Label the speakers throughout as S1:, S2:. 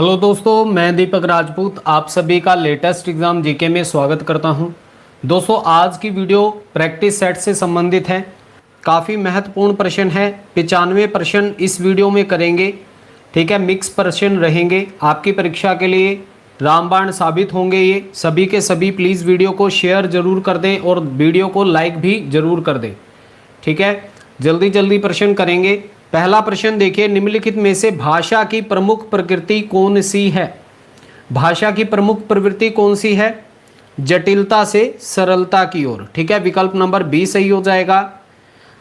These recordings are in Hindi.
S1: हेलो दोस्तों, मैं दीपक राजपूत आप सभी का लेटेस्ट एग्जाम जीके में स्वागत करता हूं। दोस्तों, आज की वीडियो प्रैक्टिस सेट से संबंधित है। काफ़ी महत्वपूर्ण प्रश्न है। 95 प्रश्न इस वीडियो में करेंगे। ठीक है, मिक्स प्रश्न रहेंगे आपकी परीक्षा के लिए, रामबाण साबित होंगे ये सभी के सभी। प्लीज़ वीडियो को शेयर जरूर कर दें और वीडियो को लाइक भी जरूर कर दें। ठीक है, जल्दी जल्दी प्रश्न करेंगे। पहला प्रश्न देखिए, निम्नलिखित में से भाषा की प्रमुख प्रकृति कौन सी है? भाषा की प्रमुख प्रवृत्ति कौन सी है? जटिलता से सरलता की ओर। ठीक है, विकल्प नंबर बी सही हो जाएगा।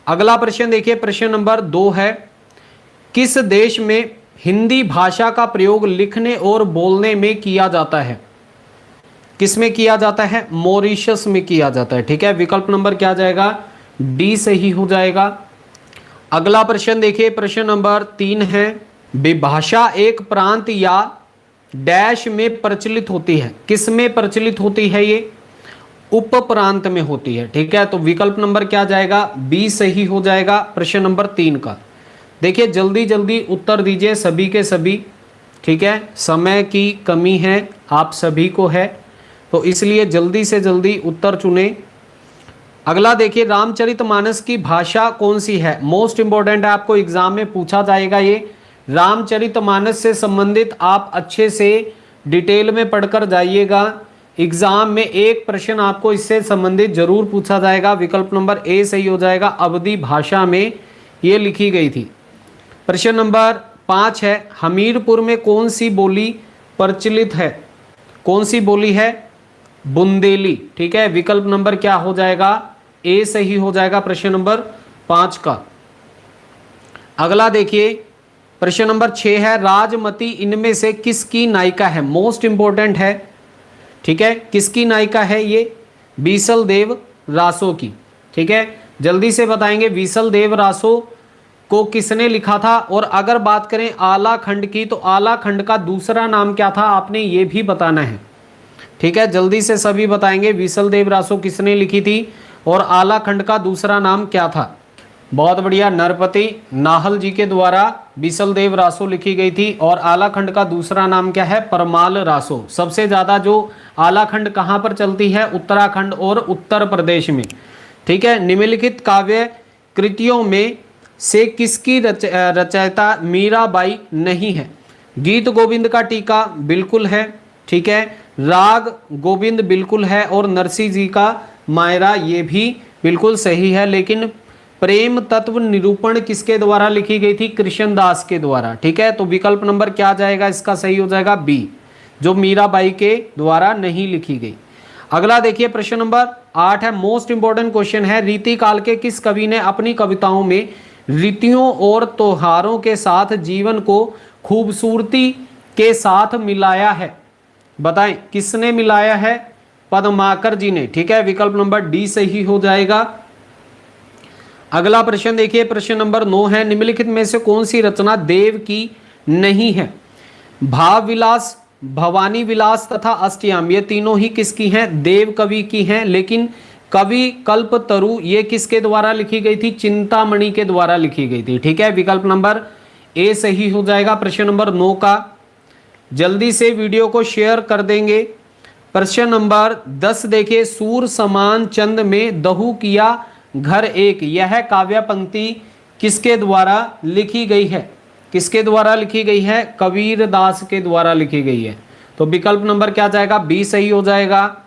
S1: अगला प्रश्न देखिए, प्रश्न नंबर 2 है, किस देश में हिंदी भाषा का प्रयोग लिखने और बोलने में किया जाता है? किस में किया जाता है? मॉरिशस में किया जाता है। ठीक है, विकल्प नंबर क्या जाएगा? डी सही हो जाएगा। अगला प्रश्न देखिए, प्रश्न नंबर 3 है, विभाषा एक प्रांत या डैश में प्रचलित होती है। किस में प्रचलित होती है? ये उप प्रांत में होती है। ठीक है, तो विकल्प नंबर क्या जाएगा? बी सही हो जाएगा प्रश्न नंबर 3 का। देखिए, जल्दी जल्दी उत्तर दीजिए सभी के सभी। ठीक है, समय की कमी है आप सभी को है, तो इसलिए जल्दी से जल्दी उत्तर चुने। अगला देखिए, रामचरितमानस की भाषा कौन सी है? मोस्ट इंपॉर्टेंट है, आपको एग्जाम में पूछा जाएगा ये। रामचरितमानस से संबंधित आप अच्छे से डिटेल में पढ़कर जाइएगा। एग्जाम में एक प्रश्न आपको इससे संबंधित जरूर पूछा जाएगा। विकल्प नंबर ए सही हो जाएगा। अवधी भाषा में ये लिखी गई थी। प्रश्न नंबर 5 है, हमीरपुर में कौन सी बोली प्रचलित है? कौन सी बोली है? बुंदेली। ठीक है, विकल्प नंबर क्या हो जाएगा? ए सही हो जाएगा प्रश्न नंबर 5 का। अगला देखिए, प्रश्न नंबर 6 है, राजमती इनमें से किसकी नायिका है? मोस्ट इंपॉर्टेंट है। ठीक है, किसकी नायिका है ये? बीसल देव रासो की। ठीक है, जल्दी से बताएंगे बीसल देव रासो को किसने लिखा था। और अगर बात करें आला खंड की, तो आला खंड का दूसरा नाम क्या था आपने ये भी बताना है। ठीक है, जल्दी से सभी बताएंगे बीसल देव रासो किसने लिखी थी और आला खंड का दूसरा नाम क्या था। बहुत बढ़िया, नरपति नाहल जी के द्वारा बीसल देव रासो लिखी गई थी। और आला खंड का दूसरा नाम क्या है? परमाल रासो। सबसे ज्यादा जो आला खंड कहाँ पर चलती है? उत्तराखंड और उत्तर प्रदेश में। ठीक है, निम्नलिखित काव्य कृतियों में से किसकी रचयिता मीराबाई नहीं है? गीत गोविंद का टीका बिल्कुल है। ठीक है, राग गोविंद बिल्कुल है, और नरसिंह जी का मायरा ये भी बिल्कुल सही है। लेकिन प्रेम तत्व निरूपण किसके द्वारा लिखी गई थी? कृष्णदास के द्वारा। ठीक है, तो विकल्प नंबर क्या जाएगा? इसका सही हो जाएगा बी, जो मीराबाई के द्वारा नहीं लिखी गई। अगला देखिए, प्रश्न नंबर 8 है, मोस्ट इंपॉर्टेंट क्वेश्चन है, रीति काल के किस कवि ने अपनी कविताओं में रीतियों और त्योहारों के साथ जीवन को खूबसूरती के साथ मिलाया है? बताएं, किसने मिलाया है? पद्माकर जी ने। ठीक है, विकल्प नंबर डी सही हो जाएगा। अगला प्रश्न देखिए, प्रश्न नंबर 9 है, निम्नलिखित में से कौन सी रचना देव की नहीं है? भाव विलास, भवानी विलास तथा अष्टयाम, ये तीनों ही किसकी हैं? देव कवि की हैं। लेकिन कवि कल्पतरु ये किसके द्वारा लिखी गई थी? चिंतामणि के द्वारा लिखी गई थी। ठीक है, विकल्प नंबर ए सही हो जाएगा प्रश्न नंबर 9 का। जल्दी से वीडियो को शेयर कर देंगे। प्रश्न नंबर 10 देखिए, सूर समान चंद में दहु किया घर एक, यह काव्य पंक्ति किसके द्वारा लिखी गई है? किसके द्वारा लिखी गई है? कबीर दास के द्वारा लिखी गई है। तो विकल्प नंबर क्या जाएगा? बी सही हो जाएगा।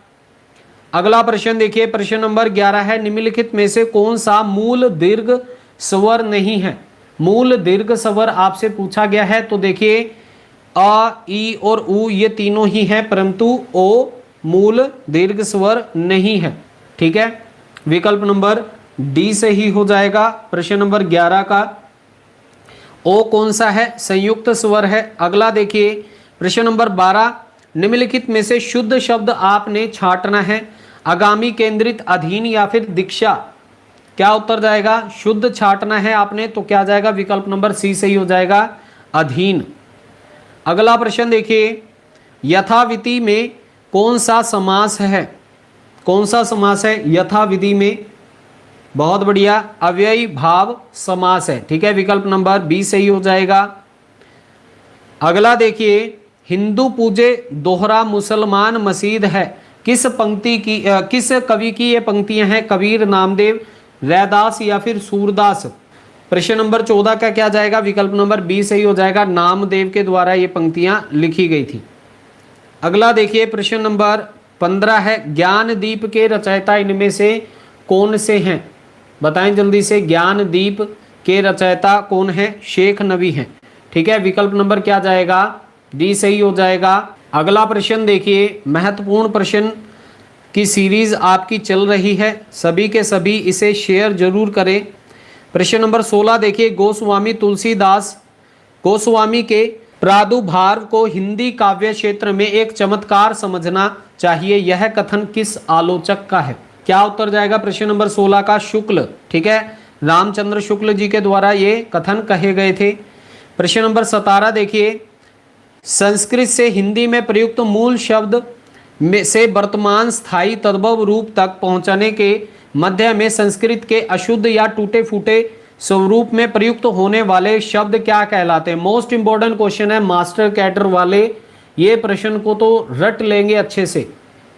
S1: अगला प्रश्न देखिए, प्रश्न नंबर 11 है, निम्नलिखित में से कौन सा मूल दीर्घ स्वर नहीं है? मूल दीर्घ स्वर आपसे पूछा गया है। तो देखिए, अ, ई और उ ये तीनों ही हैं, परंतु ओ मूल दीर्घ स्वर नहीं है। ठीक है, विकल्प नंबर डी सही हो जाएगा प्रश्न नंबर 11 का। ओ कौन सा है? संयुक्त स्वर है। अगला देखिए, प्रश्न नंबर 12, निम्नलिखित में से शुद्ध शब्द आपने छांटना है, आगामी केंद्रित, अधीन या फिर दीक्षा। क्या उत्तर जाएगा? शुद्ध छांटना है आपने, तो क्या जाएगा? विकल्प नंबर सी सही हो जाएगा, अधीन। अगला प्रश्न देखिए, यथाविधि में कौन सा समास है? कौन सा समास है यथाविधि में? बहुत बढ़िया, अव्ययी भाव समास है। ठीक है, विकल्प नंबर बी सही हो जाएगा। अगला देखिए, हिंदू पूजे दोहरा मुसलमान मसीद है। किस किस कवि की ये पंक्तियां हैं? कबीर, नामदेव, रैदास या फिर सूरदास। प्रश्न नंबर 14 का क्या जाएगा? विकल्प नंबर बी सही हो जाएगा, नामदेव के द्वारा ये पंक्तियां लिखी गई थी। अगला देखिए प्रश्न नंबर 15 है, ज्ञानदीप के रचयिता इनमें से कौन से हैं? बताएं जल्दी से, ज्ञानदीप के रचयिता कौन है? शेख नबी हैं। ठीक है, विकल्प नंबर क्या जाएगा? डी सही हो जाएगा। अगला प्रश्न देखिए, महत्वपूर्ण प्रश्न की सीरीज आपकी चल रही है, सभी के सभी इसे शेयर जरूर करें। प्रश्न नंबर 16 देखिए, गोस्वामी तुलसीदास गोस्वामी के प्रादुर्भाव को हिंदी काव्य क्षेत्र में एक चमत्कार समझना चाहिए, यह कथन किस आलोचक का है? क्या उत्तर जाएगा प्रश्न नंबर 16 का? शुक्ल। ठीक है, रामचंद्र शुक्ल जी के द्वारा ये कथन कहे गए थे। प्रश्न नंबर 17 देखिए, संस्कृत से हिंदी में प्रयुक्त मूल शब्द में से वर्तमान स्थायी तद्भव रूप तक पहुंचने के मध्य में संस्कृत के अशुद्ध या टूटे फूटे स्वरूप में प्रयुक्त होने वाले शब्द क्या कहलाते हैं? मोस्ट इंपॉर्टेंट क्वेश्चन है, मास्टर कैडर वाले ये प्रश्न को तो रट लेंगे अच्छे से।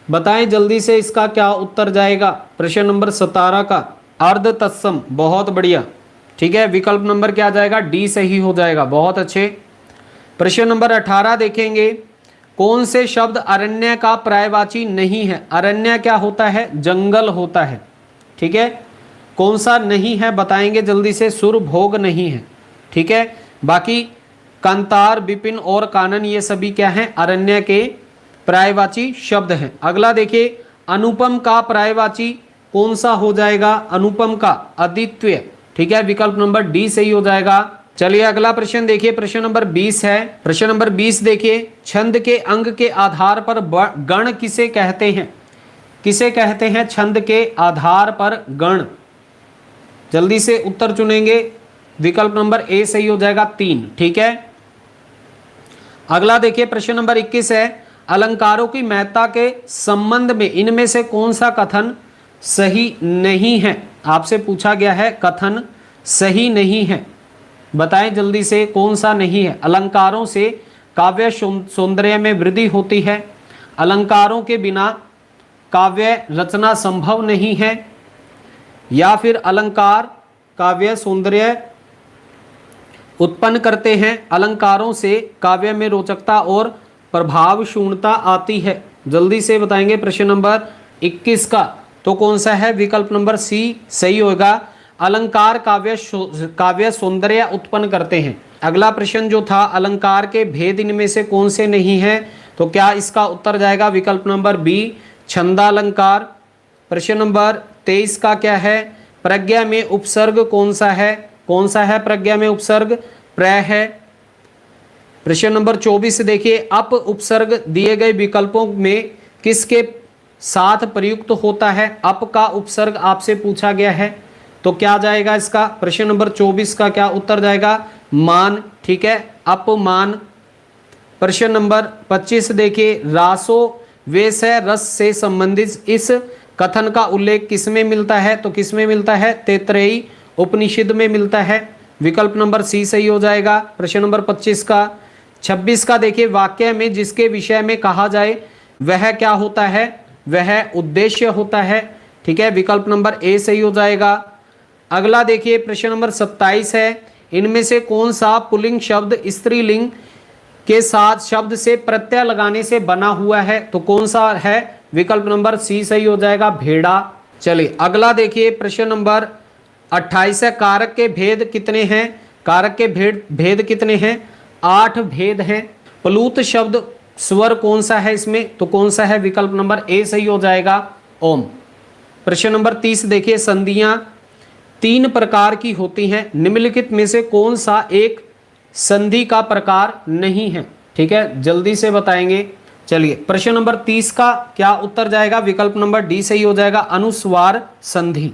S1: बताएं जल्दी से इसका क्या उत्तर जाएगा? प्रश्न नंबर 17 का अर्ध तत्सम। बहुत बढ़िया। ठीक है, विकल्प नंबर क्या जाएगा? डी सही हो जाएगा। बहुत अच्छे। प्रश्न नंबर 18 देखेंगे, कौन से शब्द अरण्य का पर्यायवाची नहीं है? अरण्य क्या होता है? जंगल होता है। ठीक है, कौन सा नहीं है बताएंगे जल्दी से? सुरभोग नहीं है। ठीक है, बाकी कांतार, विपिन और कानन ये सभी क्या हैं? अरण्य के पर्यायवाची शब्द हैं। अगला देखिए, अनुपम का पर्यायवाची कौन सा हो जाएगा? अनुपम का अद्वितीय। ठीक है, विकल्प नंबर डी सही हो जाएगा। चलिए अगला प्रश्न देखिए, प्रश्न नंबर 20 है। प्रश्न नंबर 20 देखिए, छंद के अंग के आधार पर गण किसे कहते हैं? किसे कहते हैं छंद के आधार पर गण? जल्दी से उत्तर चुनेंगे। विकल्प नंबर ए सही हो जाएगा, 3। ठीक है, अगला देखिए प्रश्न नंबर 21 है, अलंकारों की महत्ता के संबंध में इनमें से कौन सा कथन सही नहीं है? आपसे पूछा गया है, कथन सही नहीं है। बताएं जल्दी से कौन सा नहीं है? अलंकारों से काव्य सौंदर्य में वृद्धि होती है, अलंकारों के बिना काव्य रचना संभव नहीं है, या फिर अलंकार काव्य सौंदर्य उत्पन्न करते हैं, अलंकारों से काव्य में रोचकता और प्रभाव शून्यता आती है। जल्दी से बताएंगे प्रश्न नंबर 21 का तो कौन सा है? विकल्प नंबर सी सही होगा, अलंकार काव्य सौंदर्य उत्पन्न करते हैं। अगला प्रश्न जो था, अलंकार के भेद इनमें से कौन से नहीं है? तो क्या इसका उत्तर जाएगा? विकल्प नंबर बी, छंदालंकार। प्रश्न नंबर 23 का क्या है? प्रज्ञा में उपसर्ग कौन सा है? कौन सा है प्रज्ञा में उपसर्ग? प्र है। प्रश्न नंबर 24 देखिए, अप उपसर्ग दिए गए विकल्पों में किसके साथ प्रयुक्त होता है? अप का उपसर्ग आपसे पूछा गया है, तो क्या जाएगा इसका? प्रश्न नंबर 24 का क्या उत्तर जाएगा? मान। ठीक है, अपमान। प्रश्न नंबर 25 देखिए, रासो वेश है रस से संबंधित इस कथन का उल्लेख किसमें मिलता है? तो किसमें मिलता है? तैत्तिरीय उपनिषद में मिलता है। विकल्प नंबर सी सही हो जाएगा प्रश्न नंबर 25 का। 26 का देखिए, वाक्य में जिसके विषय में कहा जाए वह क्या होता है? वह उद्देश्य होता है। ठीक है, विकल्प नंबर ए सही हो जाएगा। अगला देखिए प्रश्न नंबर 27 है, इनमें से कौन सा पुल्लिंग शब्द स्त्रीलिंग के साथ शब्द से प्रत्यय लगाने से बना हुआ है? तो कौन सा है? विकल्प नंबर सी सही हो जाएगा, भेड़ा। चलिए अगला देखिए प्रश्न नंबर 28 है, कारक के भेद कितने हैं? कारक के भेद कितने हैं? 8 भेद हैं। प्लूत शब्द स्वर कौन सा है इसमें? तो कौन सा है? विकल्प नंबर ए सही हो जाएगा, ओम। प्रश्न नंबर 30 देखिए, संधियां 3 प्रकार की होती हैं, निम्नलिखित में से कौन सा एक संधि का प्रकार नहीं है? ठीक है, जल्दी से बताएंगे। चलिए प्रश्न नंबर 30 का क्या उत्तर जाएगा? विकल्प नंबर डी सही हो जाएगा, अनुस्वार संधि।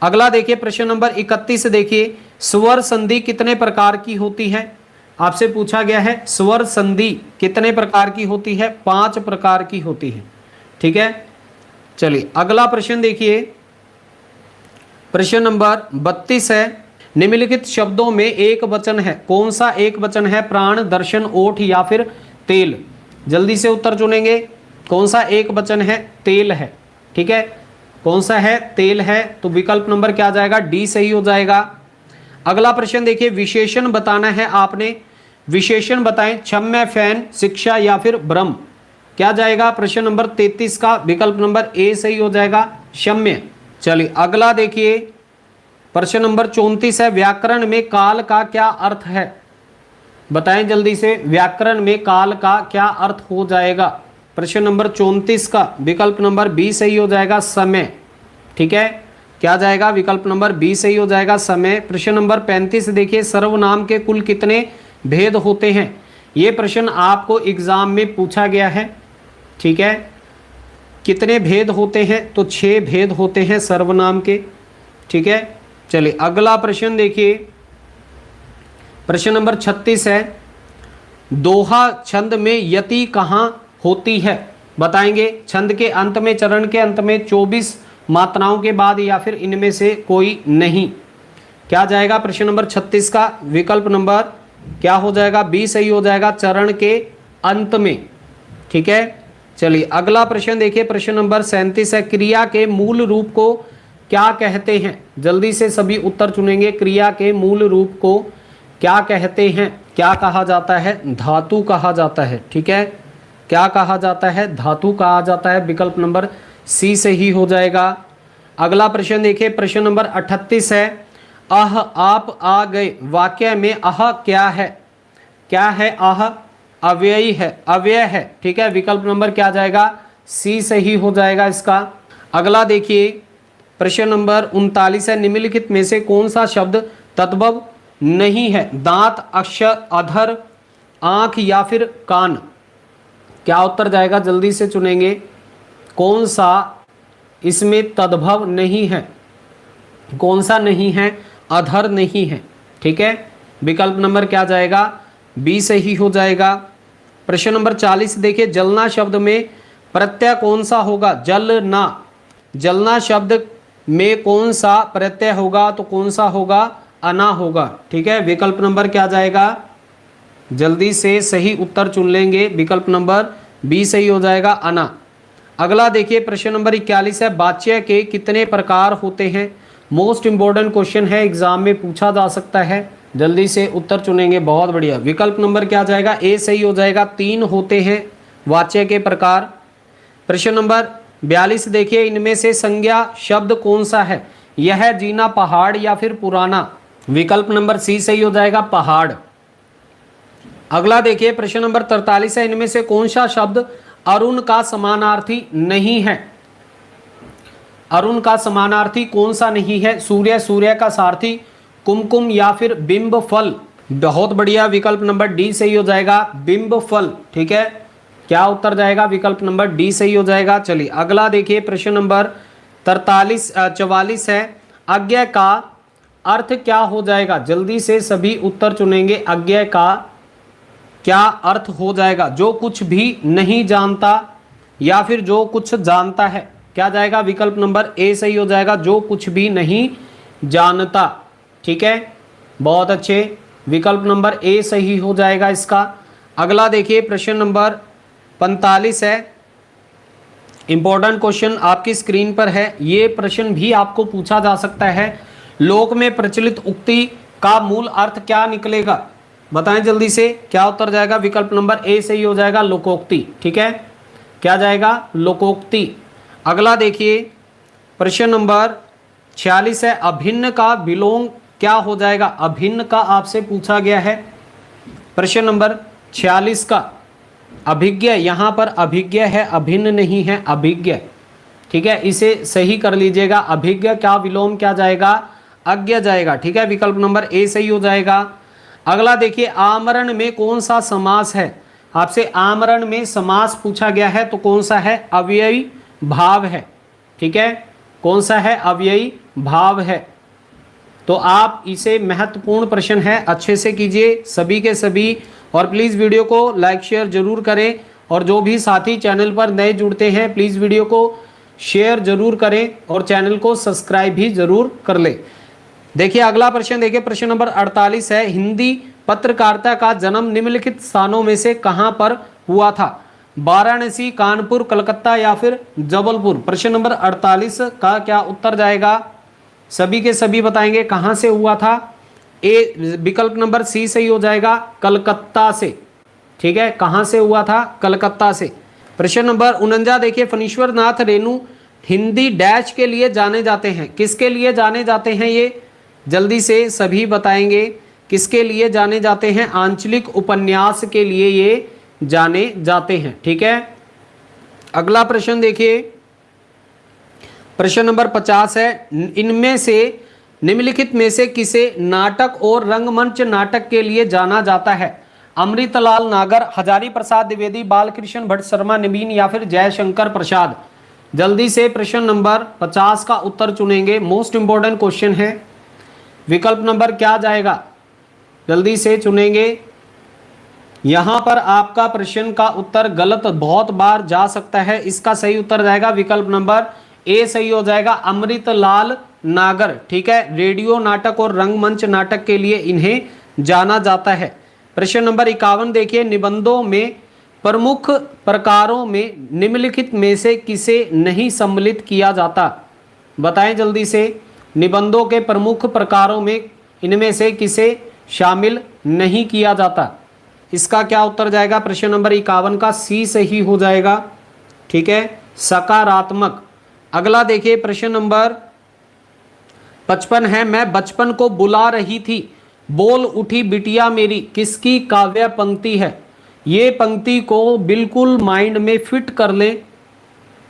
S1: अगला देखिए प्रश्न नंबर 31 देखिए, स्वर संधि कितने प्रकार की होती है? आपसे पूछा गया है स्वर संधि कितने प्रकार की होती है? 5 प्रकार की होती है। ठीक है, चलिए अगला प्रश्न देखिए, प्रश्न नंबर 32 है, निम्नलिखित शब्दों में एक वचन है, कौन सा एक वचन है? प्राण, दर्शन, ओठ या फिर तेल। जल्दी से उत्तर चुनेंगे। कौन सा एक वचन है? तेल है। ठीक है, कौन सा है? तेल है। तो विकल्प नंबर क्या जाएगा? डी सही हो जाएगा। अगला प्रश्न देखिए, विशेषण बताना है आपने। विशेषण बताएं, क्षम्य, फैन, शिक्षा या फिर ब्रह्म। क्या जाएगा? प्रश्न नंबर 33 का विकल्प नंबर ए सही हो जाएगा, क्षम्य। चलिए अगला देखिए, प्रश्न नंबर 34 है, व्याकरण में काल का क्या अर्थ है? बताएं जल्दी से, व्याकरण में काल का क्या अर्थ हो जाएगा? प्रश्न नंबर 34 का विकल्प नंबर बी सही हो जाएगा, समय। ठीक है, क्या जाएगा? विकल्प नंबर बी सही हो जाएगा, समय। प्रश्न नंबर 35 देखिए, सर्वनाम के कुल कितने भेद होते हैं? ये प्रश्न आपको एग्जाम में पूछा गया है। ठीक है, कितने भेद होते हैं? तो 6 भेद होते हैं सर्वनाम के। ठीक है, चलिए अगला प्रश्न देखिए, प्रश्न नंबर 36 है, दोहा छंद में यति कहाँ होती है? बताएंगे। छंद के अंत में, चरण के अंत में, 24 मात्राओं के बाद या फिर इनमें से कोई नहीं। क्या जाएगा? प्रश्न नंबर 36 का विकल्प नंबर क्या हो जाएगा? बी सही हो जाएगा, चरण के अंत में। ठीक है, चलिए अगला प्रश्न देखिए, प्रश्न नंबर 37 है, क्रिया के मूल रूप को क्या कहते हैं? जल्दी से सभी उत्तर चुनेंगे। क्रिया के मूल रूप को क्या कहते हैं? क्या कहा जाता है? धातु कहा जाता है। ठीक है, क्या कहा जाता है? धातु कहा जाता है। विकल्प नंबर सी सही हो जाएगा। अगला प्रश्न देखिए, प्रश्न नंबर 38 है, आह आप आ गए वाक्य में आह क्या है? क्या है आह? अव्ययी है, अव्यय है। ठीक है, विकल्प नंबर क्या जाएगा? सी सही हो जाएगा इसका। अगला देखिए, प्रश्न नंबर 39 है, निम्नलिखित में से कौन सा शब्द तद्भव नहीं है? दांत, अक्षर, अधर, आंख या फिर कान। क्या उत्तर जाएगा? जल्दी से चुनेंगे। कौन सा इसमें तद्भव नहीं है? कौन सा नहीं है? अधर नहीं है। ठीक है, विकल्प नंबर क्या जाएगा? बी सही हो जाएगा। प्रश्न नंबर 40 देखिए, जलना शब्द में प्रत्यय कौन सा होगा? जलना। जलना शब्द में कौन सा प्रत्यय होगा? तो कौन सा होगा? अना होगा। ठीक है, विकल्प नंबर क्या जाएगा? जल्दी से सही उत्तर चुन लेंगे। विकल्प नंबर बी सही हो जाएगा, अना। अगला देखिए, प्रश्न नंबर 41 है, वाच्य के कितने प्रकार होते हैं? मोस्ट इंपॉर्टेंट क्वेश्चन है, एग्जाम में पूछा जा सकता है। जल्दी से उत्तर चुनेंगे। बहुत बढ़िया, विकल्प नंबर क्या जाएगा? ए सही हो जाएगा, 3 होते हैं वाच्य के प्रकार। प्रश्न नंबर 42 देखिए, इनमें से संज्ञा शब्द कौन सा है? यह, जीना, पहाड़ या फिर पुराना। विकल्प नंबर सी सही हो जाएगा, पहाड़। अगला देखिए, प्रश्न नंबर 43 है, इनमें से कौन सा शब्द अरुण का समानार्थी नहीं है? अरुण का समानार्थी कौन सा नहीं है? सूर्य, सूर्य का सारथी, कुमकुम या फिर बिंब फल। बहुत बढ़िया, विकल्प नंबर डी सही हो जाएगा, बिंब फल। ठीक है, क्या उत्तर जाएगा? विकल्प नंबर डी सही हो जाएगा। चलिए अगला देखिए, प्रश्न नंबर 44 है, अज्ञा का अर्थ क्या हो जाएगा? जल्दी से सभी उत्तर चुनेंगे। अज्ञा का क्या अर्थ हो जाएगा? जो कुछ भी नहीं जानता या फिर जो कुछ जानता है। क्या जाएगा? विकल्प नंबर ए सही हो जाएगा, जो कुछ भी नहीं जानता। ठीक है, बहुत अच्छे, विकल्प नंबर ए सही हो जाएगा इसका। अगला देखिए, प्रश्न नंबर 45 है, इंपॉर्टेंट क्वेश्चन आपकी स्क्रीन पर है। ये प्रश्न भी आपको पूछा जा सकता है, लोक में प्रचलित उक्ति का मूल अर्थ क्या निकलेगा? बताएं जल्दी से, क्या उत्तर जाएगा? विकल्प नंबर ए सही हो जाएगा, लोकोक्ति। ठीक है, क्या जाएगा? लोकोक्ति। अगला देखिए, प्रश्न नंबर 46 है, अभिन्न का विलोम क्या हो जाएगा? अभिन्न का आपसे पूछा गया है। प्रश्न नंबर 46 का अभिज्ञ, यहां पर अभिज्ञ है, अभिन्न नहीं है, अभिज्ञ। ठीक है, इसे सही कर लीजिएगा। अभिज्ञ का विलोम क्या जाएगा? अज्ञ जाएगा। ठीक है, विकल्प नंबर ए सही हो जाएगा। अगला देखिए, आमरण में कौन सा समास है? आपसे आमरण में समास पूछा गया है, तो कौन सा है? अव्ययी भाव है। ठीक है, कौन सा है? अव्ययी भाव है। तो आप इसे महत्वपूर्ण प्रश्न है, अच्छे से कीजिए सभी के सभी, और प्लीज़ वीडियो को लाइक शेयर जरूर करें। और जो भी साथी चैनल पर नए जुड़ते हैं, प्लीज़ वीडियो को शेयर जरूर करें और चैनल को सब्सक्राइब भी जरूर कर लें। देखिए अगला प्रश्न देखिए, प्रश्न नंबर 48 है, हिंदी पत्रकारिता का जन्म निम्नलिखित स्थानों में से कहां पर हुआ था? वाराणसी, कानपुर, कलकत्ता या फिर जबलपुर? प्रश्न नंबर 48 का क्या उत्तर जाएगा? सभी के सभी बताएंगे कहां से हुआ था। ए विकल्प नंबर सी सही हो जाएगा, कलकत्ता से। ठीक है, कहां से हुआ था? कलकत्ता से। प्रश्न नंबर 49 देखिए, फणीश्वर नाथ रेणु हिंदी डैश के लिए जाने जाते हैं? किसके लिए जाने जाते हैं ये? जल्दी से सभी बताएंगे किसके लिए जाने जाते हैं? आंचलिक उपन्यास के लिए ये जाने जाते हैं। ठीक है, अगला प्रश्न देखिए, प्रश्न नंबर 50 है, इनमें से निम्नलिखित में से किसे नाटक और रंगमंच नाटक के लिए जाना जाता है? अमृतलाल नागर, हजारी प्रसाद द्विवेदी, बालकृष्ण भट्ट शर्मा, नवीन या फिर जयशंकर प्रसाद? जल्दी से प्रश्न नंबर 50 का उत्तर चुनेंगे, मोस्ट इंपॉर्टेंट क्वेश्चन है। विकल्प नंबर क्या जाएगा? जल्दी से चुनेंगे। यहां पर आपका प्रश्न का उत्तर गलत बहुत बार जा सकता है। इसका सही उत्तर जाएगा विकल्प नंबर ए सही हो जाएगा, अमृतलाल नागर। ठीक है, रेडियो नाटक और रंगमंच नाटक के लिए इन्हें जाना जाता है। प्रश्न नंबर 51 देखिए, निबंधों में प्रमुख प्रकारों में निम्नलिखित में से किसे नहीं सम्मिलित किया जाता? बताएं जल्दी से, निबंधों के प्रमुख प्रकारों में इनमें से किसे शामिल नहीं किया जाता? इसका क्या उत्तर जाएगा? प्रश्न नंबर 51 का सी सही हो जाएगा। ठीक है, सकारात्मक। अगला देखिए, प्रश्न नंबर 55 है, मैं बचपन को बुला रही थी, बोल उठी बिटिया मेरी, किसकी काव्य पंक्ति है? ये पंक्ति को बिल्कुल माइंड में फिट कर लें।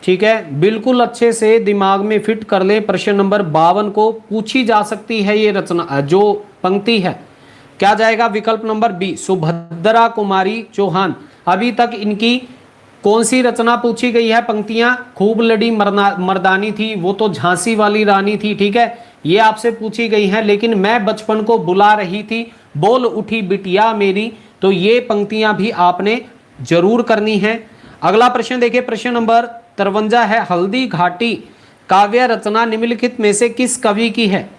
S1: ठीक है, बिल्कुल अच्छे से दिमाग में फिट कर लें। प्रश्न नंबर 52 को पूछी जा सकती है ये रचना, जो पंक्ति है। क्या जाएगा? विकल्प नंबर बी, सुभद्रा कुमारी चौहान। अभी तक इनकी कौन सी रचना पूछी गई है? पंक्तियां, खूब लड़ी मर्दानी थी, वो तो झांसी वाली रानी थी। ठीक है, ये आपसे पूछी गई है। लेकिन मैं बचपन को बुला रही थी, बोल उठी बिटिया मेरी, तो ये पंक्तियां भी आपने जरूर करनी है। अगला प्रश्न देखिए, प्रश्न नंबर 53 है, हल्दी घाटी काव्य रचना निम्नलिखित में से किस कवि की है?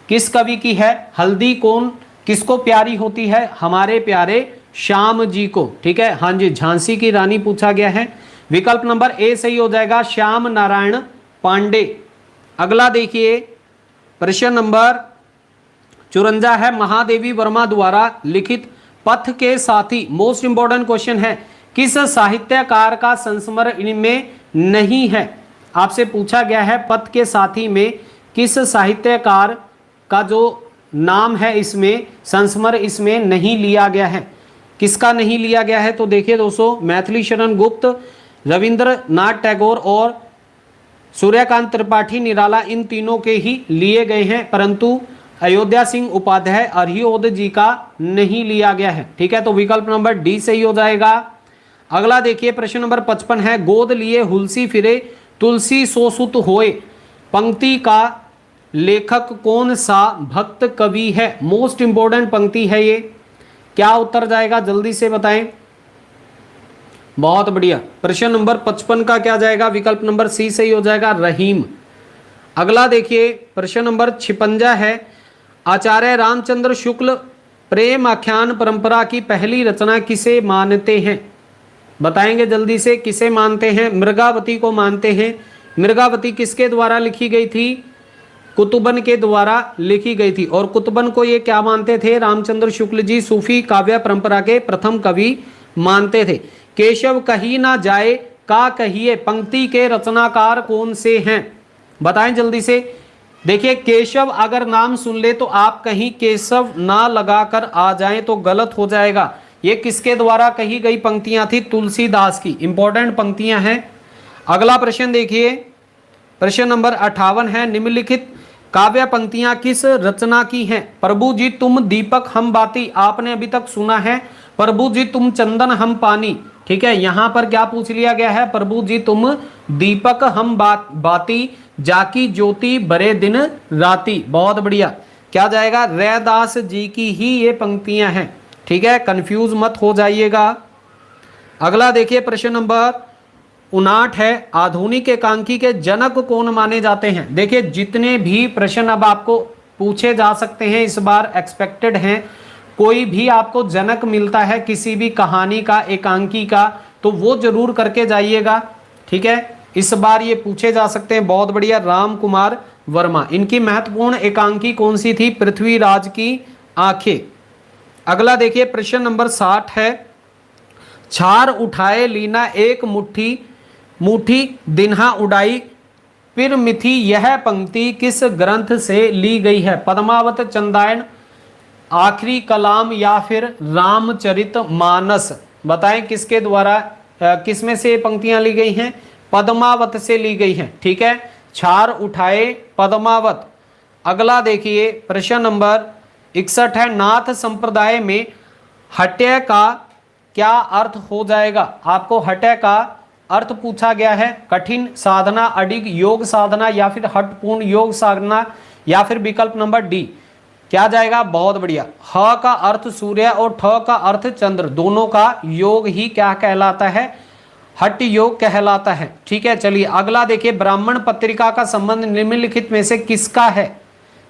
S1: किस कवि की है? हल्दी कौन किसको प्यारी होती है? हमारे प्यारे श्याम जी को। ठीक है, हाँ जी, झांसी की रानी पूछा गया है। विकल्प नंबर ए सही हो जाएगा, श्याम नारायण पांडे। अगला देखिए, प्रश्न नंबर 54 है, महादेवी वर्मा द्वारा लिखित पथ के साथी, मोस्ट इंपॉर्टेंट क्वेश्चन है, किस साहित्यकार का संस्मरण इनमें नहीं है? आपसे पूछा गया है पथ के साथी में किस साहित्यकार का जो नाम है इसमें संस्मरण इसमें नहीं लिया गया है? किसका नहीं लिया गया है? तो देखिए दोस्तों, मैथिली शरण गुप्त, रविंद्रनाथ टैगोर और सूर्यकांत त्रिपाठी निराला, इन तीनों के ही लिए गए हैं, परंतु अयोध्या सिंह उपाध्याय अर्हियोद जी का नहीं लिया गया है। ठीक है, तो विकल्प नंबर डी सही हो जाएगा। अगला देखिए, प्रश्न नंबर 55 है, गोद लिए हुलसी फिरे तुलसी सोसुत होए, पंक्ति का लेखक कौन सा भक्त कवि है? मोस्ट इंपॉर्टेंट पंक्ति है ये। क्या उत्तर जाएगा? जल्दी से बताएं। बहुत बढ़िया, प्रश्न नंबर 55 का क्या जाएगा? विकल्प नंबर सी सही हो जाएगा, रहीम। अगला देखिए, प्रश्न नंबर 56 है, आचार्य रामचंद्र शुक्ल प्रेम आख्यान परंपरा की पहली रचना किसे मानते हैं? बताएंगे जल्दी से, किसे मानते हैं? मृगावती को मानते हैं। मृगावती किसके द्वारा लिखी गई थी? कुतुबन के द्वारा लिखी गई थी। और कुतुबन को ये क्या मानते थे? रामचंद्र शुक्ल जी सूफी काव्य परंपरा के प्रथम कवि मानते थे। केशव कहीं ना जाए का कहिए, पंक्ति के रचनाकार कौन से हैं? बताएं जल्दी से। देखिए, केशव अगर नाम सुन ले तो आप कहीं केशव ना लगाकर आ जाएं तो गलत हो जाएगा। ये किसके द्वारा कही गई पंक्तियां थी? तुलसीदास की। इंपॉर्टेंट पंक्तियां हैं। अगला प्रश्न देखिए, प्रश्न नंबर 58 है, निम्नलिखित काव्य पंक्तियां किस रचना की हैं? प्रभु जी तुम दीपक हम बाती, आपने अभी तक सुना है। प्रभु जी तुम चंदन हम पानी। ठीक है, यहां पर क्या पूछ लिया गया है? प्रभु जी तुम दीपक हम बाती, जाकी ज्योति बरे दिन राती। बहुत बढ़िया, क्या जाएगा? रैदास जी की ही ये पंक्तियां हैं। ठीक है, कंफ्यूज मत हो जाइएगा। अगला देखिए, प्रश्न नंबर 59 है, आधुनिक एकांकी के जनक कौन माने जाते हैं? देखिए, जितने भी प्रश्न अब आपको पूछे जा सकते हैं इस बार एक्सपेक्टेड हैं। कोई भी आपको जनक मिलता है किसी भी कहानी का, एकांकी का, तो वो जरूर करके जाइएगा, ठीक है। इस बार ये पूछे जा सकते हैं। बहुत बढ़िया, राम कुमार वर्मा। इनकी महत्वपूर्ण एकांकी कौन सी थी? पृथ्वीराज की आंखें। अगला देखिए प्रश्न नंबर 60 है, छार उठाए लीना एक मुट्ठी, मुट्ठी दिन्हा उड़ाई फिर मिथी, यह पंक्ति किस ग्रंथ से ली गई है? पद्मावत, चंदायन, आखिरी कलाम या फिर रामचरित मानस? बताएं किसके द्वारा, किस में से पंक्तियां ली गई हैं? पद्मावत से ली गई हैं, ठीक है। छार उठाए पद्मावत। अगला देखिए प्रश्न नंबर 61 है, नाथ संप्रदाय में हट्य का क्या अर्थ हो जाएगा? आपको हट्य का अर्थ पूछा गया है। कठिन साधना, अडिग योग साधना या फिर हठपूर्ण योग साधना या फिर विकल्प नंबर डी क्या जाएगा? बहुत बढ़िया, ह का अर्थ सूर्य और ठ का अर्थ चंद्र, दोनों का योग ही क्या कहलाता है? हठ योग कहलाता है, ठीक है। चलिए अगला देखिए, ब्राह्मण पत्रिका का संबंध निम्नलिखित में से किसका है?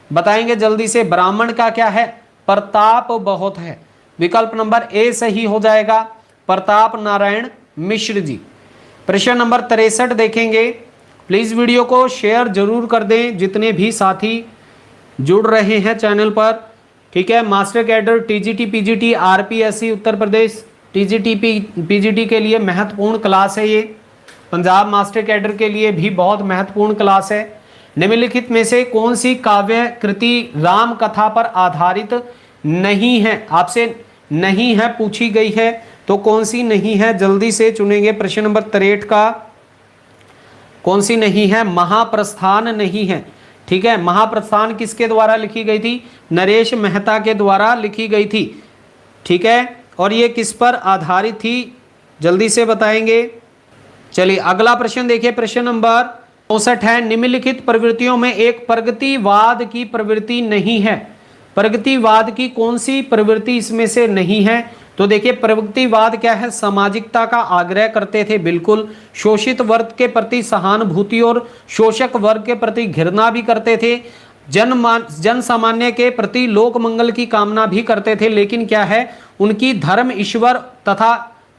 S1: बताएंगे जल्दी से। ब्राह्मण का क्या है? प्रताप बहुत है। विकल्प नंबर ए सही हो जाएगा, प्रताप नारायण मिश्र जी। प्रश्न नंबर 63 देखेंगे। प्लीज वीडियो को शेयर जरूर कर दें जितने भी साथी जुड़ रहे हैं चैनल पर, ठीक है। Master cadre TGT PGT RPSC Uttar Pradesh TGT PGT के लिए महत्वपूर्ण क्लास है ये। पंजाब मास्टर कैडर के लिए भी बहुत महत्वपूर्ण क्लास है। निम्नलिखित में से कौन सी काव्य कृति राम कथा पर आधारित नहीं है? आपसे नहीं है पूछी गई है, तो कौन सी नहीं है? जल्दी से चुनेंगे। प्रश्न नंबर 63 का कौन सी नहीं है? महाप्रस्थान नहीं है, ठीक है। महाप्रस्थान किसके द्वारा लिखी गई थी? नरेश मेहता के द्वारा लिखी गई थी, ठीक है। और ये किस पर आधारित थी? जल्दी से बताएंगे। चलिए अगला प्रश्न देखिए, प्रश्न नंबर 64 है, निम्नलिखित प्रवृत्तियों में एक प्रगतिवाद की प्रवृत्ति नहीं है। प्रगतिवाद की कौन सी प्रवृत्ति इसमें से नहीं है? तो देखिए प्रगतिवाद क्या है? सामाजिकता का आग्रह करते थे, बिल्कुल। शोषित वर्ग के प्रति सहानुभूति और शोषक वर्ग के प्रति घृणा भी करते थे। जन सामान्य के प्रति लोक मंगल की कामना भी करते थे, लेकिन क्या है, उनकी धर्म, ईश्वर तथा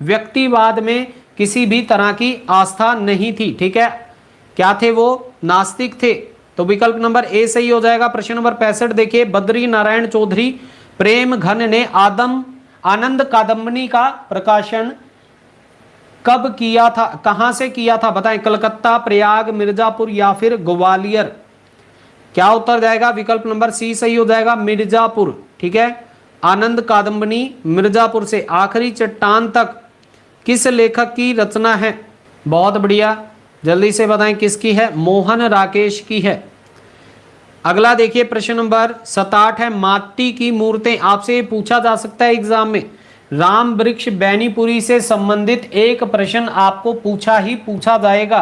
S1: व्यक्तिवाद में किसी भी तरह की आस्था नहीं थी, ठीक है। क्या थे वो? नास्तिक थे। तो विकल्प नंबर ए सही हो जाएगा। प्रश्न नंबर 65 देखिए, बद्री नारायण चौधरी प्रेम घन ने आनंद कादम्बनी का प्रकाशन कब किया था? कहां से किया था? बताएं। कलकत्ता, प्रयाग, मिर्जापुर या फिर ग्वालियर? क्या उत्तर जाएगा? विकल्प नंबर सी सही हो जाएगा, मिर्जापुर, ठीक है। आनंद कादम्बनी मिर्जापुर से। आखिरी चट्टान तक किस लेखक की रचना है? बहुत बढ़िया, जल्दी से बताएं किसकी है? मोहन राकेश की है। अगला देखिए प्रश्न नंबर 67 है, माटी की मूर्तें। आपसे पूछा जा सकता है एग्जाम में। राम वृक्ष बैनीपुरी से संबंधित एक प्रश्न आपको पूछा जाएगा,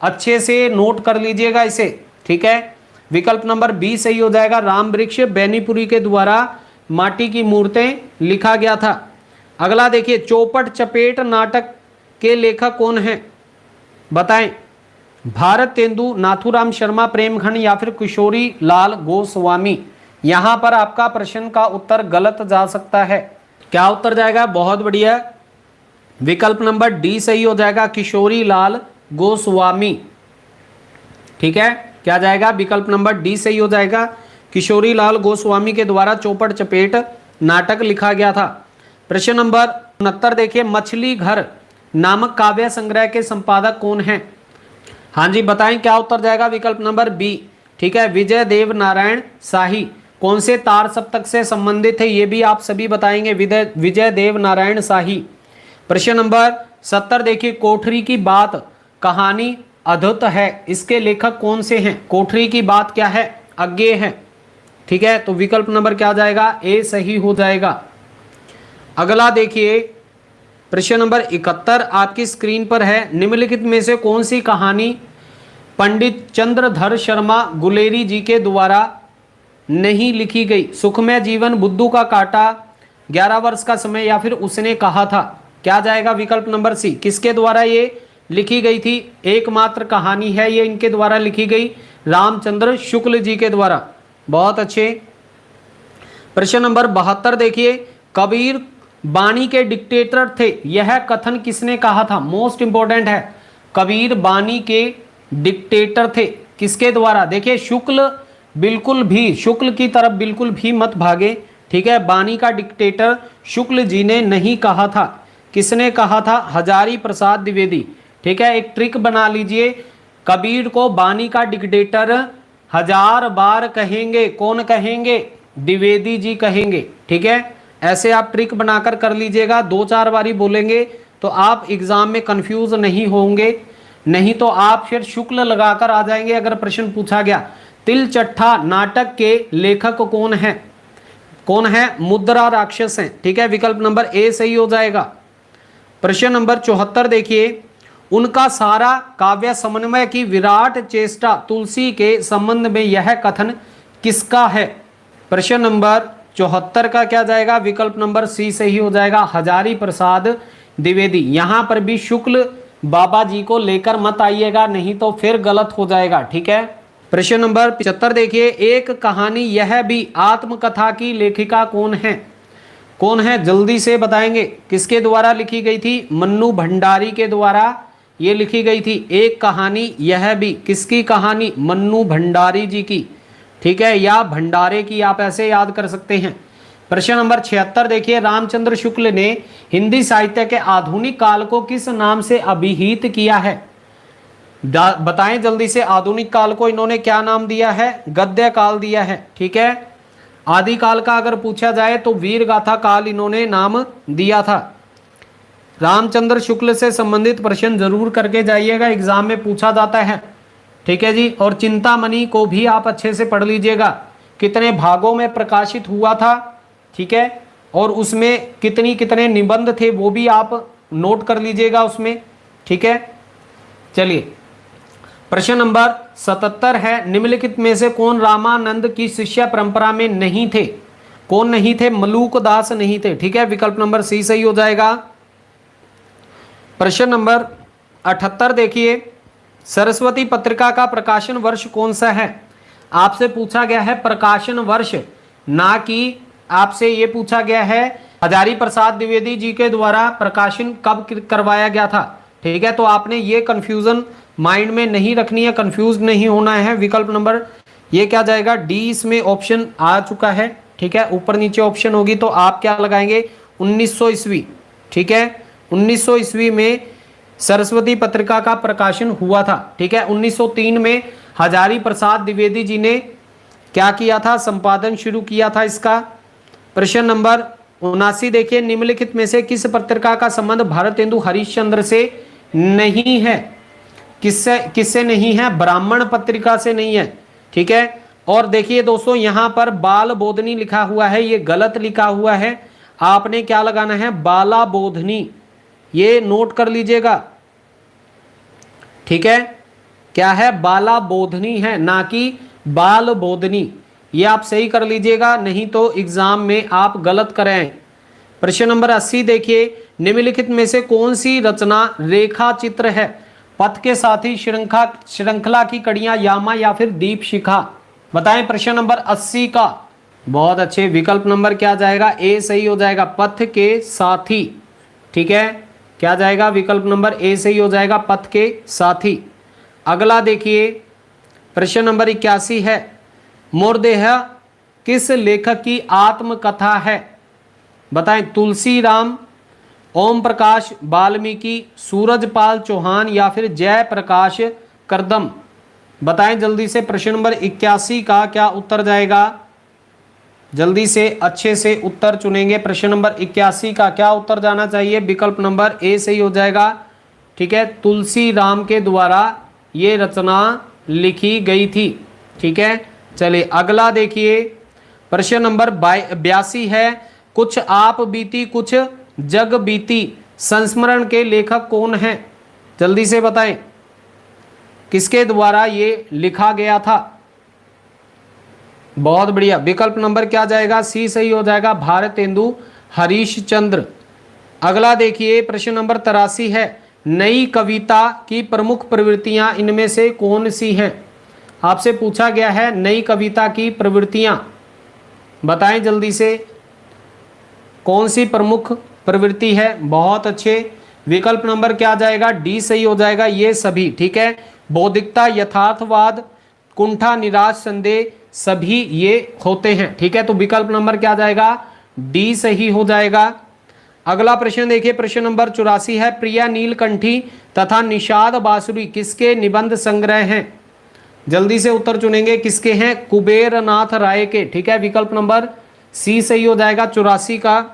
S1: अच्छे से नोट कर लीजिएगा इसे, ठीक है। विकल्प नंबर बी सही हो जाएगा, राम वृक्ष बैनीपुरी के द्वारा माटी की मूर्तें लिखा गया था। अगला देखिए, चौपट चपेट नाटक के लेखक कौन हैं? बताएं। भारत तेंदु, नाथूराम शर्मा, प्रेमघन या फिर किशोरी लाल गोस्वामी? यहां पर आपका प्रश्न का उत्तर गलत जा सकता है। क्या उत्तर जाएगा? बहुत बढ़िया, विकल्प नंबर डी सही हो जाएगा, किशोरी लाल गोस्वामी, ठीक है। क्या जाएगा? विकल्प नंबर डी सही हो जाएगा, किशोरी लाल गोस्वामी के द्वारा चौपट चपेट नाटक लिखा गया था। प्रश्न नंबर 69 देखिए, मछली घर नामक काव्य संग्रह के संपादक कौन हैं? हाँ जी बताएं, क्या उत्तर जाएगा? विकल्प नंबर बी, ठीक है, विजय देव नारायण शाही। कौन से तार सप्तक से संबंधित है ये भी आप सभी बताएंगे, विजय देव नारायण शाही। प्रश्न नंबर 70 देखिए, कोठरी की बात कहानी अद्भुत है, इसके लेखक कौन से हैं? कोठरी की बात क्या है? अज्ञेय है, ठीक है। तो विकल्प नंबर क्या जाएगा? ए सही हो जाएगा। अगला देखिए प्रश्न नंबर 71 आपकी स्क्रीन पर है, निम्नलिखित में से कौन सी कहानी पंडित चंद्रधर शर्मा गुलेरी जी के द्वारा नहीं लिखी गई? सुखमय जीवन, बुद्धू का कांटा, 11 वर्ष का समय या फिर उसने कहा था? क्या जाएगा? विकल्प नंबर सी। किसके द्वारा ये लिखी गई थी? एकमात्र कहानी है ये इनके द्वारा लिखी गई, रामचंद्र शुक्ल जी के द्वारा। बहुत अच्छे। प्रश्न नंबर 72 देखिए, कबीर बानी के डिक्टेटर थे, यह कथन किसने कहा था? मोस्ट इंपॉर्टेंट है, कबीर बानी के डिक्टेटर थे, किसके द्वारा? देखिए शुक्ल बिल्कुल भी, शुक्ल की तरफ बिल्कुल भी मत भागे, ठीक है। बानी का डिक्टेटर शुक्ल जी ने नहीं कहा था, किसने कहा था? हजारी प्रसाद द्विवेदी, ठीक है। एक ट्रिक बना लीजिए, कबीर को बानी का डिक्टेटर 1000 बार कहेंगे, कौन कहेंगे? द्विवेदी जी कहेंगे, ठीक है। ऐसे आप ट्रिक बनाकर कर लीजिएगा, 2-4 बारी बोलेंगे तो आप एग्जाम में कंफ्यूज नहीं होंगे, नहीं तो आप फिर शुक्ल लगाकर आ जाएंगे अगर प्रश्न पूछा गया। तिलचट्टा नाटक के लेखक कौन है? कौन है? मुद्रा राक्षस हैं, ठीक है। विकल्प नंबर ए सही हो जाएगा। प्रश्न नंबर 74 देखिए, उनका सारा काव्य समन्वय की विराट चेष्टा तुलसी के संबंध में यह कथन किसका है? प्रश्न नंबर 74 का क्या जाएगा? विकल्प नंबर सी सही हो जाएगा, हजारी प्रसाद द्विवेदी। यहां पर भी शुक्ल बाबा जी को लेकर मत आइएगा, नहीं तो फिर गलत हो जाएगा, ठीक है। प्रश्न नंबर 75 देखिए, एक कहानी यह भी आत्मकथा की लेखिका कौन है? कौन है? जल्दी से बताएंगे, किसके द्वारा लिखी गई थी? मन्नू भंडारी के द्वारा ये लिखी गई थी। एक कहानी यह भी, किसकी कहानी? मन्नू भंडारी जी की, ठीक है, या भंडारे की, आप ऐसे याद कर सकते हैं। प्रश्न नंबर 76 देखिए, रामचंद्र शुक्ल ने हिंदी साहित्य के आधुनिक काल को किस नाम से अभिहित किया है? बताएं जल्दी से, आधुनिक काल को इन्होंने क्या नाम दिया है? गद्य काल दिया है, ठीक है। आदि काल का अगर पूछा जाए तो वीर गाथा काल इन्होंने नाम दिया था। रामचंद्र शुक्ल से संबंधित प्रश्न जरूर करके जाइएगा, एग्जाम में पूछा जाता है, ठीक है जी। और चिंतामणि को भी आप अच्छे से पढ़ लीजिएगा, कितने भागों में प्रकाशित हुआ था, ठीक है, और उसमें कितने निबंध थे वो भी आप नोट कर लीजिएगा उसमें, ठीक है। चलिए प्रश्न नंबर 77 है, निम्नलिखित में से कौन रामानंद की शिष्य परंपरा में नहीं थे? कौन नहीं थे? मलूक दास नहीं थे, ठीक है। विकल्प नंबर सी सही हो जाएगा। प्रश्न नंबर 78 देखिए, सरस्वती पत्रिका का प्रकाशन वर्ष कौन सा है? आपसे पूछा गया है प्रकाशन वर्ष, ना कि आपसे ये पूछा गया है हजारी प्रसाद द्विवेदी जी के द्वारा प्रकाशन कब करवाया गया था, ठीक है। तो आपने ये कंफ्यूजन माइंड में नहीं रखनी है, कंफ्यूज नहीं होना है। विकल्प नंबर ये क्या जाएगा? डी इसमें ऑप्शन आ चुका है, ठीक है। ऊपर नीचे ऑप्शन होगी तो आप क्या लगाएंगे? 1900 ईस्वी, ठीक है। 1900 ईस्वी में सरस्वती पत्रिका का प्रकाशन हुआ था, ठीक है। 1903 में हजारी प्रसाद द्विवेदी जी ने क्या किया था? संपादन शुरू किया था इसका। प्रश्न नंबर 79 देखिए, निम्नलिखित में से किस पत्रिका का संबंध भारतेंदु हरिश्चंद्र से नहीं है? किससे नहीं है? ब्राह्मण पत्रिका से नहीं है, ठीक है। और देखिए दोस्तों, यहां पर बाल बोधनी लिखा हुआ है, ये गलत लिखा हुआ है, आपने क्या लगाना है? बाला बोधनी, ये नोट कर लीजिएगा, ठीक है। क्या है? बाला बोधनी है, ना कि बाल बोधनी, ये आप सही कर लीजिएगा, नहीं तो एग्जाम में आप गलत करें। प्रश्न नंबर 80 देखिए, निम्नलिखित में से कौन सी रचना रेखा चित्र है? पथ के साथी, श्रृंखला की कड़ियां, यामा या फिर दीप शिखा? बताएं प्रश्न नंबर 80 का। बहुत अच्छे, विकल्प नंबर क्या जाएगा? ए सही हो जाएगा, पथ के साथी, ठीक है। क्या जाएगा? विकल्प नंबर ए सही हो जाएगा, पथ के साथी। अगला देखिए, प्रश्न नंबर 81 है, मोरदेह किस लेखक की आत्मकथा है? बताएं, तुलसी राम, ओम प्रकाश वाल्मीकि, सूरजपाल चौहान या फिर जयप्रकाश करदम? बताएं जल्दी से, प्रश्न नंबर 81 का क्या उत्तर जाएगा? जल्दी से अच्छे से उत्तर चुनेंगे। प्रश्न नंबर 81 का क्या उत्तर जाना चाहिए? विकल्प नंबर ए सही हो जाएगा, ठीक है। तुलसी राम के द्वारा ये रचना लिखी गई थी, ठीक है। चलिए अगला देखिए, प्रश्न नंबर 82 है, कुछ आप बीती कुछ जग बीती संस्मरण के लेखक कौन हैं? जल्दी से बताएं, किसके द्वारा ये लिखा गया था? बहुत बढ़िया, विकल्प नंबर क्या जाएगा? सी सही हो जाएगा, भारतेंदु हरिश्चंद्र। अगला देखिए, प्रश्न नंबर 83 है, नई कविता की प्रमुख प्रवृत्तियां इनमें से कौन सी हैं? आपसे पूछा गया है नई कविता की प्रवृत्तियां, बताएं जल्दी से, कौन सी प्रमुख प्रवृत्ति है। बहुत अच्छे। विकल्प नंबर क्या जाएगा? डी सही हो जाएगा ये सभी। ठीक है, बौद्धिकता, यथार्थवाद, कुंठा, निराश, संदेह, सभी ये होते हैं। ठीक है, तो विकल्प नंबर क्या जाएगा? डी सही हो जाएगा। अगला प्रश्न देखिए, प्रश्न नंबर 84 है, प्रिया नीलकंठी तथा निषाद बांसुरी किसके निबंध संग्रह हैं? जल्दी से उत्तर चुनेंगे, किसके हैं? कुबेर नाथ राय के। ठीक है, विकल्प नंबर सी सही हो जाएगा 84 का।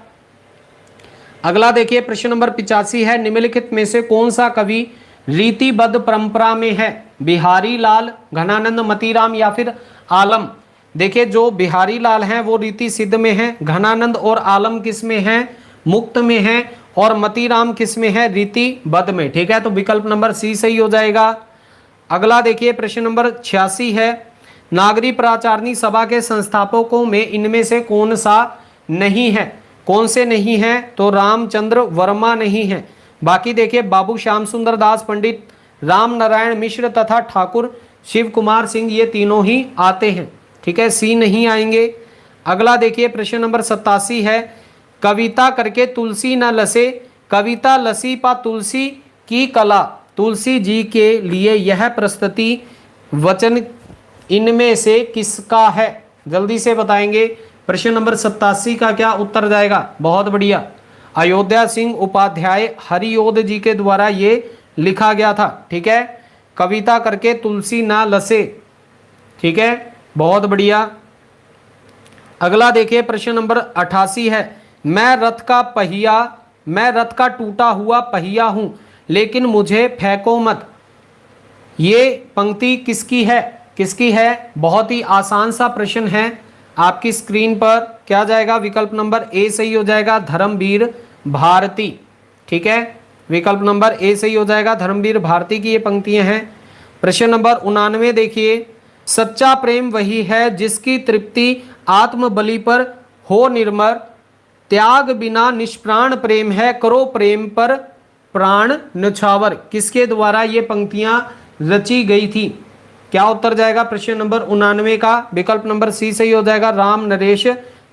S1: अगला देखिए, प्रश्न नंबर 85 है, निम्नलिखित में से कौन सा कवि रीतिबद्ध परंपरा में है? बिहारी लाल, घनानंद, मतीराम या फिर आलम? देखिए, जो बिहारी लाल हैं वो रीति सिद्ध में है, घनानंद और आलम किस में है? मुक्त में है, और मतीराम किस में है? रीतिबद्ध में। ठीक है, तो विकल्प नंबर सी सही हो जाएगा। अगला देखिए, प्रश्न नंबर 86 है, नागरी प्राचारणी सभा के संस्थापकों में इनमें से कौन सा नहीं है? कौन से नहीं है? तो रामचंद्र वर्मा नहीं है। बाकी देखिए, बाबू श्याम सुंदर दास, पंडित राम नारायण मिश्र तथा ठाकुर शिव कुमार सिंह, ये तीनों ही आते हैं। ठीक है, सी नहीं आएंगे। अगला देखिए, प्रश्न नंबर 87 है, कविता करके तुलसी न लसे, कविता लसी पा तुलसी की कला, तुलसी जी के लिए यह प्रस्तुति वचन इनमें से किसका है? जल्दी से बताएंगे। प्रश्न नंबर 87 का क्या उत्तर जाएगा? बहुत बढ़िया, अयोध्या सिंह उपाध्याय हरियोध जी के द्वारा ये लिखा गया था। ठीक है, कविता करके तुलसी ना लसे। ठीक है, बहुत बढ़िया। अगला देखिए, प्रश्न नंबर 88 है, मैं रथ का टूटा हुआ पहिया हूं, लेकिन मुझे फेंको मत, ये पंक्ति किसकी है? किसकी है? बहुत ही आसान सा प्रश्न है आपकी स्क्रीन पर। क्या जाएगा? विकल्प नंबर ए सही हो जाएगा, धर्मवीर भारती। ठीक है, विकल्प नंबर ए सही हो जाएगा, धर्मवीर भारती की ये पंक्तियां हैं। प्रश्न नंबर 99 देखिए, सच्चा प्रेम वही है जिसकी तृप्ति आत्म बलि पर हो निर्मर, त्याग बिना निष्प्राण प्रेम है, करो प्रेम पर प्राण न्यौछावर, किसके द्वारा ये पंक्तियां रची गई थी? क्या उत्तर जाएगा प्रश्न नंबर 99 का? विकल्प नंबर सी सही हो जाएगा, राम नरेश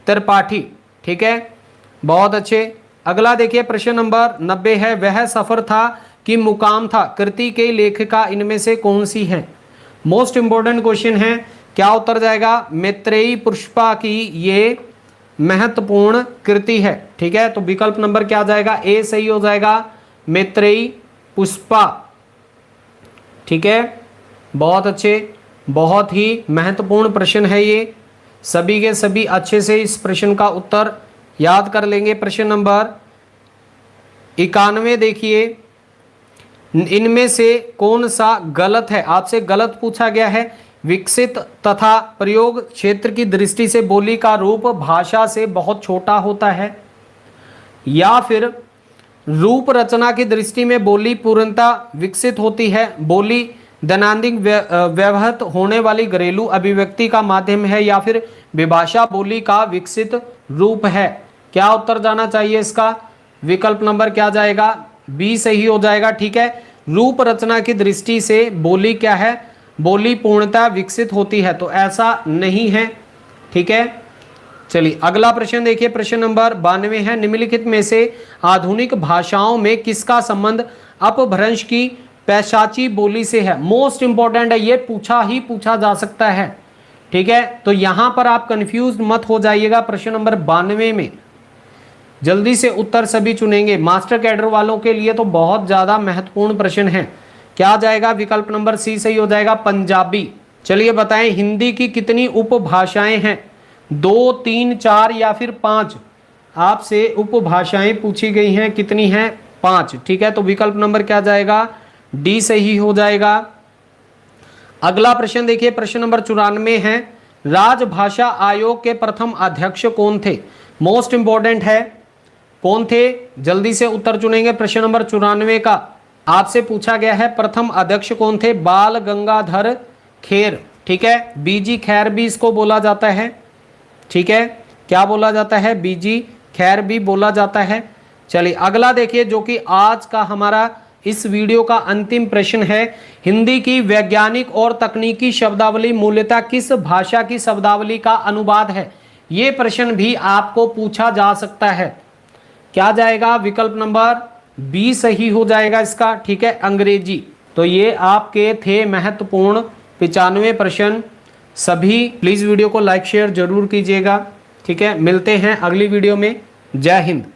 S1: त्रिपाठी। ठीक है, बहुत अच्छे। अगला देखिए, प्रश्न नंबर 90 है, वह सफर था कि मुकाम था, कृति के लेखिका इनमें से कौन सी है? मोस्ट इंपोर्टेंट क्वेश्चन है। क्या उत्तर जाएगा? मैत्रेयी पुष्पा की ये महत्वपूर्ण कृति है। ठीक है, तो विकल्प नंबर क्या जाएगा? ए सही हो जाएगा, मैत्रेयी पुष्पा। ठीक है, बहुत अच्छे, बहुत ही महत्वपूर्ण प्रश्न है ये, सभी के सभी अच्छे से इस प्रश्न का उत्तर याद कर लेंगे। प्रश्न नंबर 91 देखिए, इनमें से कौन सा गलत है? आपसे गलत पूछा गया है। विकसित तथा प्रयोग क्षेत्र की दृष्टि से बोली का रूप भाषा से बहुत छोटा होता है, या फिर रूप रचना की दृष्टि में बोली पूर्णतः विकसित होती है, बोली दैनंदिन व्यवहृत होने वाली घरेलू अभिव्यक्ति का माध्यम है, या फिर विभाषा बोली का विकसित रूप है? क्या उत्तर जाना चाहिए इसका? विकल्प नंबर क्या जाएगा? बी सही हो जाएगा। ठीक है, रूप रचना की दृष्टि से बोली क्या है? बोली पूर्णतः विकसित होती है, तो ऐसा नहीं है। ठीक है, चलिए अगला प्रश्न देखिए, प्रश्न नंबर 92 है, निम्नलिखित में से आधुनिक भाषाओं में किसका संबंध अपभ्रंश की पैशाची बोली से है? मोस्ट इंपॉर्टेंट है, ये पूछा जा सकता है। ठीक है, तो यहां पर आप कंफ्यूज मत हो जाइएगा। प्रश्न नंबर 92 में जल्दी से उत्तर सभी चुनेंगे, मास्टर कैडर वालों के लिए तो बहुत ज्यादा महत्वपूर्ण प्रश्न है। क्या जाएगा? विकल्प नंबर सी सही हो जाएगा, पंजाबी। चलिए बताएं, हिंदी की कितनी उपभाषाएं हैं? 2, 3, 4 या फिर 5? आपसे उपभाषाएं पूछी गई हैं, कितनी हैं? 5। ठीक है, तो विकल्प नंबर क्या जाएगा? डी सही हो जाएगा। अगला प्रश्न देखिए, प्रश्न नंबर 94 है, राजभाषा आयोग के प्रथम अध्यक्ष कौन थे? मोस्ट इंपॉर्टेंट है, कौन थे? जल्दी से उत्तर चुनेंगे। प्रश्न नंबर 94 का आपसे पूछा गया है, प्रथम अध्यक्ष कौन थे? बाल गंगाधर खेर। ठीक है, बीजी खैर भी इसको बोला जाता है। ठीक है, क्या बोला जाता है? बीजी खैर भी बोला जाता है। चलिए अगला देखिए, जो कि आज का हमारा इस वीडियो का अंतिम प्रश्न है, हिंदी की वैज्ञानिक और तकनीकी शब्दावली मूलतः किस भाषा की शब्दावली का अनुवाद है? ये प्रश्न भी आपको पूछा जा सकता है। क्या जाएगा? विकल्प नंबर बी सही हो जाएगा इसका। ठीक है, अंग्रेजी। तो ये आपके थे महत्वपूर्ण 95 प्रश्न। सभी प्लीज वीडियो को लाइक शेयर जरूर कीजिएगा। ठीक है, मिलते हैं अगली वीडियो में। जय हिंद।